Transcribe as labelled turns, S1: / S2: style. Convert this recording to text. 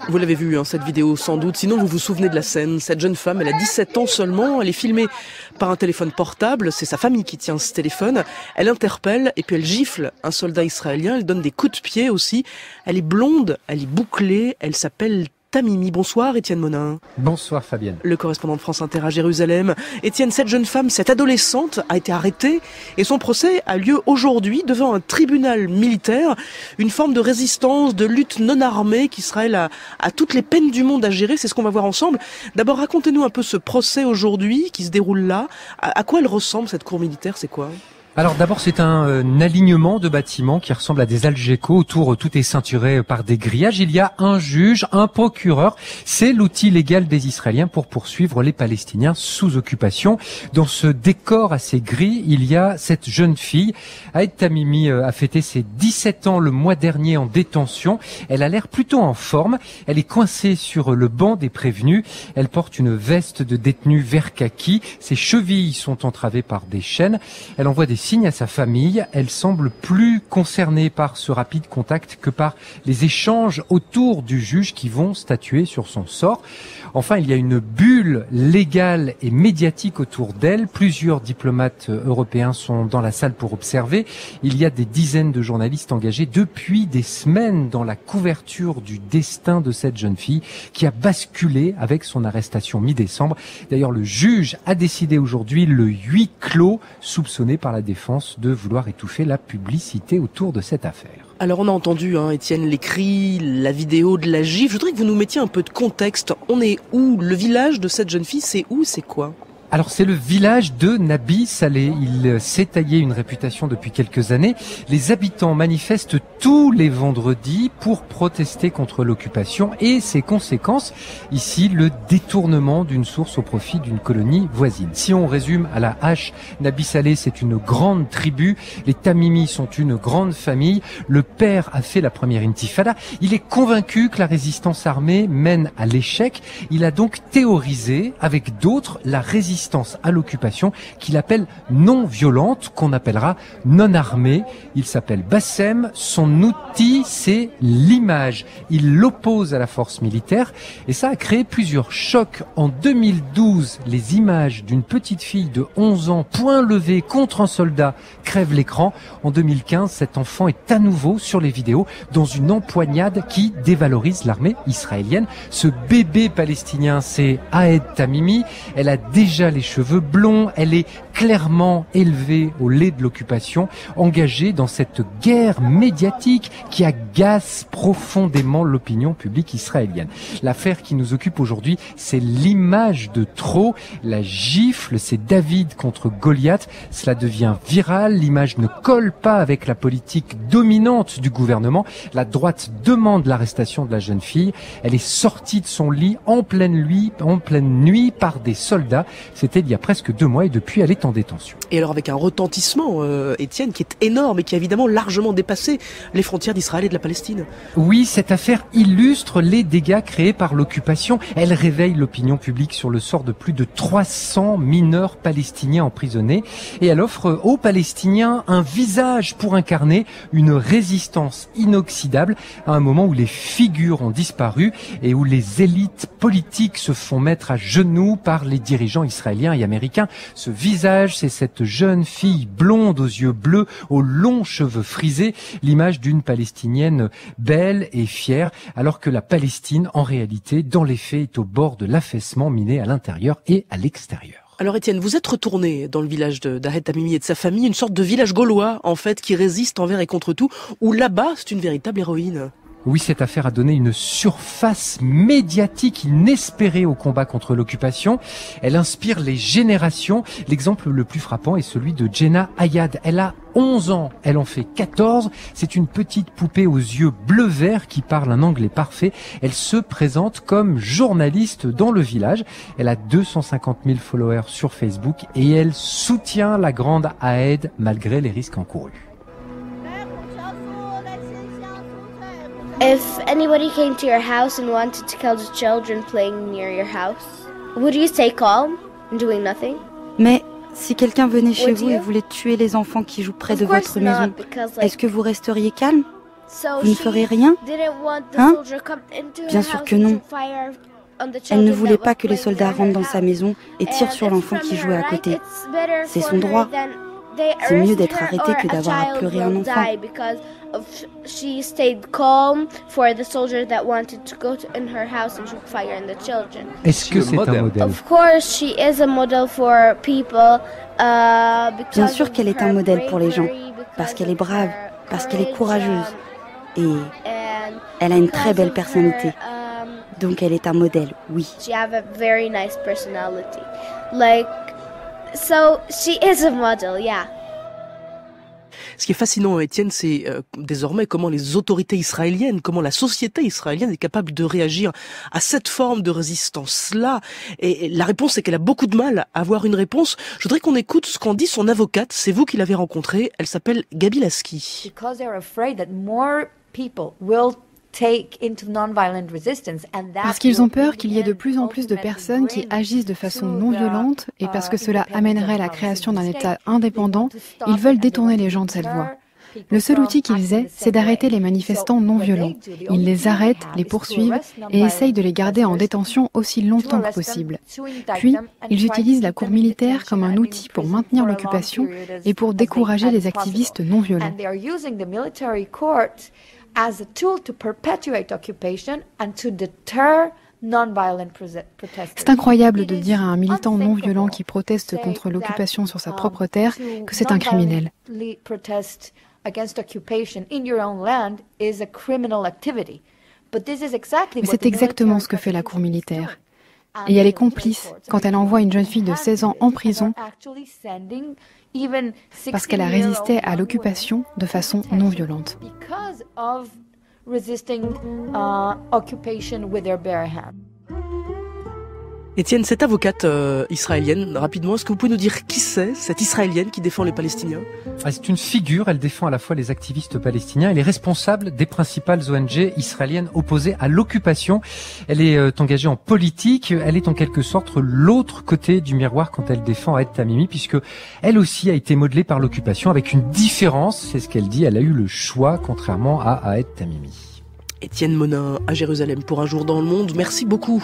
S1: Vous l'avez vu, hein, cette vidéo sans doute, sinon vous vous souvenez de la scène. Cette jeune femme, elle a 17 ans seulement, elle est filmée par un téléphone portable, c'est sa famille qui tient ce téléphone. Elle interpelle et puis elle gifle un soldat israélien, elle donne des coups de pied aussi. Elle est blonde, elle est bouclée, elle s'appelle Tamimi. Bonsoir Étienne Monin.
S2: Bonsoir Fabienne.
S1: Le correspondant de France Inter à Jérusalem. Étienne, cette jeune femme, cette adolescente a été arrêtée et son procès a lieu aujourd'hui devant un tribunal militaire. Une forme de résistance, de lutte non armée qu'Israël a toutes les peines du monde à gérer. C'est ce qu'on va voir ensemble. D'abord, racontez-nous un peu ce procès aujourd'hui qui se déroule là. À quoi elle ressemble cette cour militaire? C'est quoi?
S2: Alors d'abord, c'est un alignement de bâtiments qui ressemble à des algécos. Autour, tout est ceinturé par des grillages. Il y a un juge, un procureur. C'est l'outil légal des Israéliens pour poursuivre les Palestiniens sous occupation. Dans ce décor assez gris, il y a cette jeune fille. Ahed Tamimi a fêté ses 17 ans le mois dernier en détention. Elle a l'air plutôt en forme. Elle est coincée sur le banc des prévenus. Elle porte une veste de détenue vert kaki. Ses chevilles sont entravées par des chaînes. Elle envoie des signes à sa famille. Elle semble plus concernée par ce rapide contact que par les échanges autour du juge qui vont statuer sur son sort. Enfin, il y a une bulle légale et médiatique autour d'elle. Plusieurs diplomates européens sont dans la salle pour observer. Il y a des dizaines de journalistes engagés depuis des semaines dans la couverture du destin de cette jeune fille qui a basculé avec son arrestation mi-décembre. D'ailleurs, le juge a décidé aujourd'hui le huis clos, soupçonné par la défense de vouloir étouffer la publicité autour de cette affaire.
S1: Alors on a entendu, Étienne, les cris, la vidéo de la gifle. Je voudrais que vous nous mettiez un peu de contexte. On est où? Le village de cette jeune fille, c'est où? C'est quoi?
S2: Alors c'est le village de Nabi Saleh. Il s'est taillé une réputation depuis quelques années. Les habitants manifestent tous les vendredis pour protester contre l'occupation et ses conséquences. Ici, le détournement d'une source au profit d'une colonie voisine. Si on résume à la hache, Nabi Saleh, c'est une grande tribu. Les Tamimi sont une grande famille. Le père a fait la première intifada. Il est convaincu que la résistance armée mène à l'échec. Il a donc théorisé avec d'autres la résistance à l'occupation qu'il appelle non violente, qu'on appellera non armée. Il s'appelle Bassem. Son outil, c'est l'image. Il l'oppose à la force militaire et ça a créé plusieurs chocs. En 2012, les images d'une petite fille de 11 ans, poing levé contre un soldat, crèvent l'écran. En 2015, cet enfant est à nouveau sur les vidéos dans une empoignade qui dévalorise l'armée israélienne. Ce bébé palestinien, c'est Ahed Tamimi. Elle a déjà les cheveux blonds, elle est clairement élevée au lait de l'occupation, engagée dans cette guerre médiatique qui agace profondément l'opinion publique israélienne. L'affaire qui nous occupe aujourd'hui, c'est l'image de trop, la gifle, c'est David contre Goliath. Cela devient viral, l'image ne colle pas avec la politique dominante du gouvernement. La droite demande l'arrestation de la jeune fille. Elle est sortie de son lit en pleine nuit par des soldats. C'était il y a presque 2 mois et depuis elle est en détention.
S1: Et alors avec un retentissement, Étienne, qui est énorme et qui a évidemment largement dépassé les frontières d'Israël et de la Palestine.
S2: Oui, cette affaire illustre les dégâts créés par l'occupation. Elle réveille l'opinion publique sur le sort de plus de 300 mineurs palestiniens emprisonnés et elle offre aux Palestiniens un visage pour incarner une résistance inoxydable à un moment où les figures ont disparu et où les élites politiques se font mettre à genoux par les dirigeants israéliens et américains. Ce visage, c'est cette jeune fille blonde aux yeux bleus, aux longs cheveux frisés, l'image d'une Palestinienne belle et fière, alors que la Palestine, en réalité, dans les faits, est au bord de l'affaissement miné à l'intérieur et à l'extérieur.
S1: Alors Étienne, vous êtes retourné dans le village d'Ahed Tamimi et de sa famille, une sorte de village gaulois, en fait, qui résiste envers et contre tout, où là-bas, c'est une véritable héroïne.
S2: Oui, cette affaire a donné une surface médiatique inespérée au combat contre l'occupation. Elle inspire les générations. L'exemple le plus frappant est celui de Jenna Ayad. Elle a 11 ans, elle en fait 14. C'est une petite poupée aux yeux bleu-vert qui parle un anglais parfait. Elle se présente comme journaliste dans le village. Elle a 250 000 followers sur Facebook et elle soutient la grande Ahed malgré les risques encourus.
S3: If anybody came to your house and wanted to kill the children playing near your house, would you stay calm and doing nothing?
S4: Mais Si quelqu'un venait chez vous et voulait tuer les enfants qui jouent près de votre maison, est-ce que vous resteriez calme? Vous ne ferez rien? Hein? Bien sûr que non. Elle ne voulait pas que les soldats rentrent dans sa maison et tirent sur l'enfant qui jouait à côté. C'est son droit. C'est mieux d'être arrêté que d'avoir à pleurer un enfant.
S2: Est-ce que c'est un modèle?
S4: Bien sûr qu'elle est un modèle pour les gens, parce qu'elle est brave, parce qu'elle est courageuse. Et elle a une très belle personnalité. Donc elle est un modèle, oui.
S1: Ce qui est fascinant, Étienne, c'est désormais comment les autorités israéliennes, comment la société israélienne est capable de réagir à cette forme de résistance-là. Et la réponse, c'est qu'elle a beaucoup de mal à avoir une réponse. Je voudrais qu'on écoute ce qu'en dit son avocate. C'est vous qui l'avez rencontrée. Elle s'appelle Gabi Lasky.
S5: Parce qu'ils ont peur qu'il y ait de plus en plus de personnes qui agissent de façon non violente et parce que cela amènerait la création d'un État indépendant, ils veulent détourner les gens de cette voie. Le seul outil qu'ils aient, c'est d'arrêter les manifestants non violents. Ils les arrêtent, les poursuivent et essayent de les garder en détention aussi longtemps que possible. Puis, ils utilisent la cour militaire comme un outil pour maintenir l'occupation et pour décourager les activistes non violents.
S6: As a tool to perpetuate occupation and to deter non-violent protesters.
S5: C'est incroyable de dire à un militant non violent qui proteste contre l'occupation sur sa propre terre que c'est un criminel.
S6: Mais
S5: c'est exactement ce que fait la cour militaire. Et elle est complice quand elle envoie une jeune fille de 16 ans en prison parce qu'elle a résisté à l'occupation de façon non violente.
S1: Étienne, cette avocate israélienne, rapidement, est-ce que vous pouvez nous dire qui c'est, cette Israélienne qui défend les Palestiniens?
S2: C'est une figure, elle défend à la fois les activistes palestiniens, elle est responsable des principales ONG israéliennes opposées à l'occupation. Elle est engagée en politique, elle est en quelque sorte l'autre côté du miroir quand elle défend Ahed Tamimi, puisque elle aussi a été modelée par l'occupation avec une différence, c'est ce qu'elle dit, elle a eu le choix contrairement à Ahed Tamimi.
S1: Étienne Monin à Jérusalem pour Un jour dans le monde, merci beaucoup.